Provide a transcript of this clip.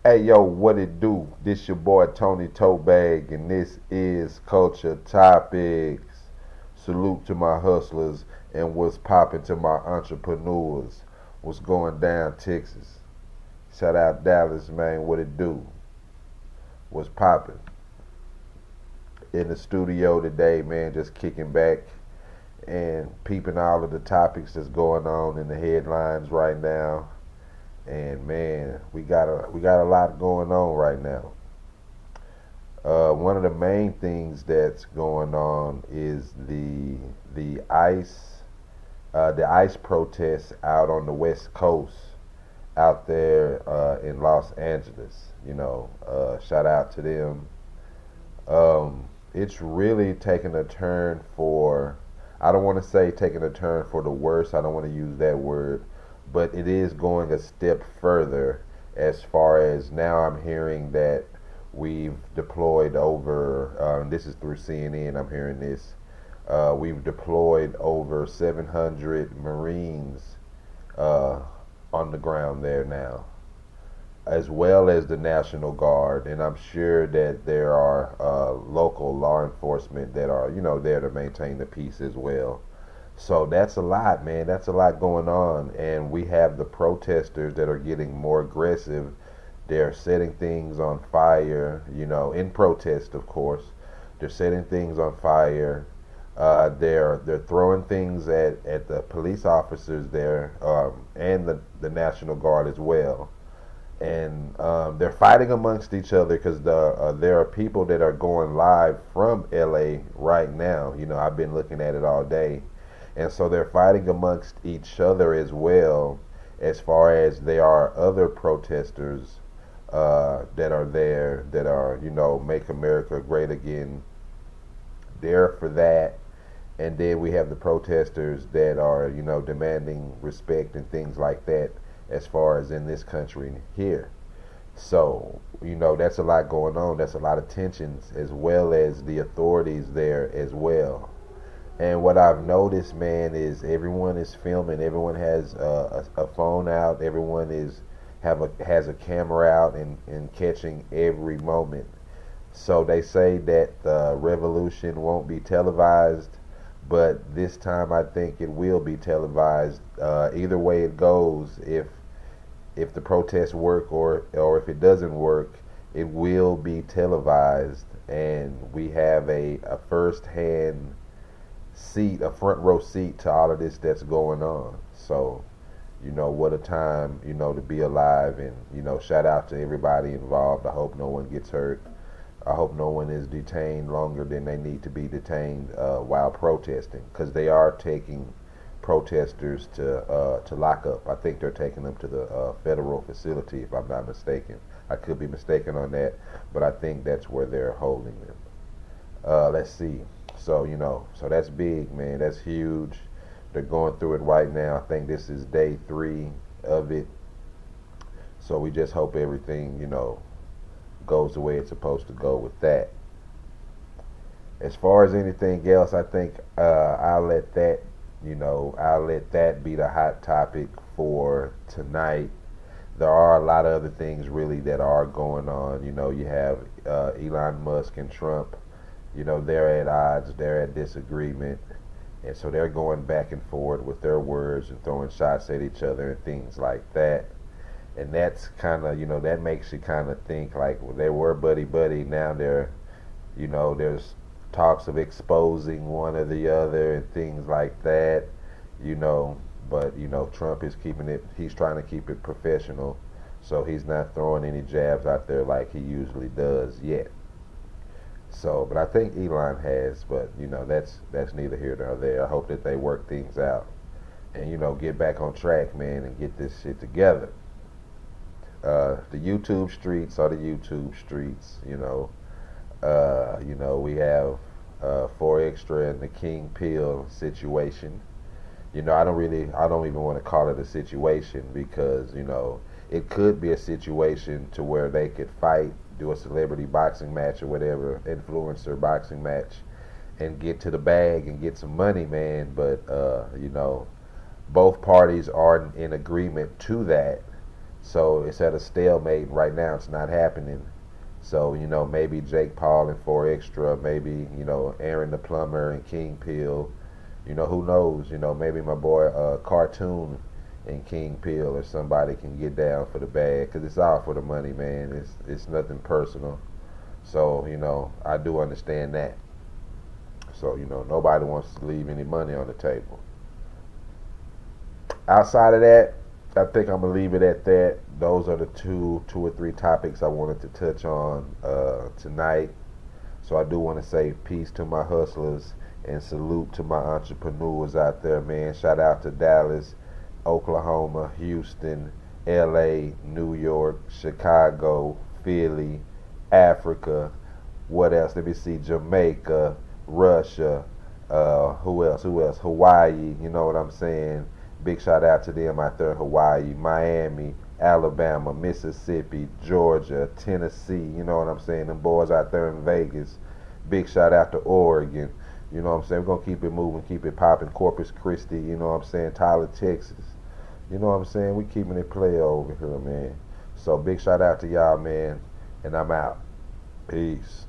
Hey yo, what it do? This your boy Tony ToteBag, and this is Culture Topics. Salute to my hustlers and what's poppin' to my entrepreneurs. What's going down, Texas? Shout out Dallas, man. What it do? What's poppin'? In the studio today, man, just kicking back and peeping all of the topics that's going on in the headlines right now. And man, we got a lot going on right now. One of the main things that's going on is the ICE protests out on the West Coast, out there in Los Angeles. Shout out to them. It's really taking a turn for. I don't want to say taking a turn for the worse. I don't want to use that word, but it is going a step further as far as now I'm hearing that we've deployed over, this is through CNN, I'm hearing this, we've deployed over 700 Marines on the ground there now, as well as the National Guard, and I'm sure that there are local law enforcement that are, there to maintain the peace as well. So that's a lot, man. That's a lot going on. And we have the protesters that are getting more aggressive. They're setting things on fire, in protest, of course. They're setting things on fire. They're throwing things at the police officers there, and the National Guard as well. And they're fighting amongst each other because there are people that are going live from LA right now. I've been looking at it all day. And so they're fighting amongst each other as well, as far as there are other protesters that are there that are, Make America Great Again. There for that. And then we have the protesters that are, demanding respect and things like that as far as in this country here. So, that's a lot going on. That's a lot of tensions, as well as the authorities there as well. And what I've noticed, man, is everyone is filming. Everyone has a phone out. Everyone has a camera out and catching every moment. So they say that the revolution won't be televised, but this time I think it will be televised. Either way it goes, if the protests work or if it doesn't work, it will be televised, and we have a first-hand seat, a front row seat to all of this that's going on. So, what a time, to be alive, and, shout out to everybody involved. I hope no one gets hurt. I hope no one is detained longer than they need to be detained while protesting, because they are taking protesters to lock up. I think they're taking them to the federal facility, if I'm not mistaken. I could be mistaken on that, but I think that's where they're holding them. Let's see. So that's big, man. That's huge. They're going through it right now. I think this is day 3 of it. So we just hope everything, goes the way it's supposed to go with that. As far as anything else, I think I'll let that be the hot topic for tonight. There are a lot of other things really that are going on. You have Elon Musk and Trump. They're at odds, they're at disagreement, and so they're going back and forth with their words and throwing shots at each other and things like that. And that's kind of, that makes you kind of think like, well, they were buddy-buddy, now there's talks of exposing one or the other and things like that, but, Trump is he's trying to keep it professional, so he's not throwing any jabs out there like he usually does yet. So, but I think Elon has, but that's neither here nor there. I hope that they work things out and get back on track, man, and get this shit together. The YouTube streets are the YouTube streets. We have 4Extra and the King Pill situation. I don't even want to call it a situation, because it could be a situation to where they could fight, do a celebrity boxing match or whatever, influencer boxing match, and get to the bag and get some money, man. But both parties are in agreement to that. So it's at a stalemate right now. It's not happening. So, maybe Jake Paul and 4 Extra, maybe, Aaron the Plumber and King Pill. Who knows? Maybe my boy Cartoon and King Pill or somebody can get down for the bag, because it's all for the money, man. It's nothing personal. So, I do understand that. So, nobody wants to leave any money on the table. Outside of that, I think I'm gonna leave it at that. Those are the two or three topics I wanted to touch on tonight. So I do want to say peace to my hustlers and salute to my entrepreneurs out there, man. Shout out to Dallas, Oklahoma, Houston, LA, New York, Chicago, Philly, Africa. What else? Let me see. Jamaica, Russia. Who else? Hawaii. You know what I'm saying? Big shout out to them out there in Hawaii, Miami, Alabama, Mississippi, Georgia, Tennessee. You know what I'm saying? Them boys out there in Vegas. Big shout out to Oregon. You know what I'm saying? We're going to keep it moving, keep it popping. Corpus Christi, you know what I'm saying? Tyler, Texas. You know what I'm saying? We keeping it play over here, man. So big shout out to y'all, man. And I'm out. Peace.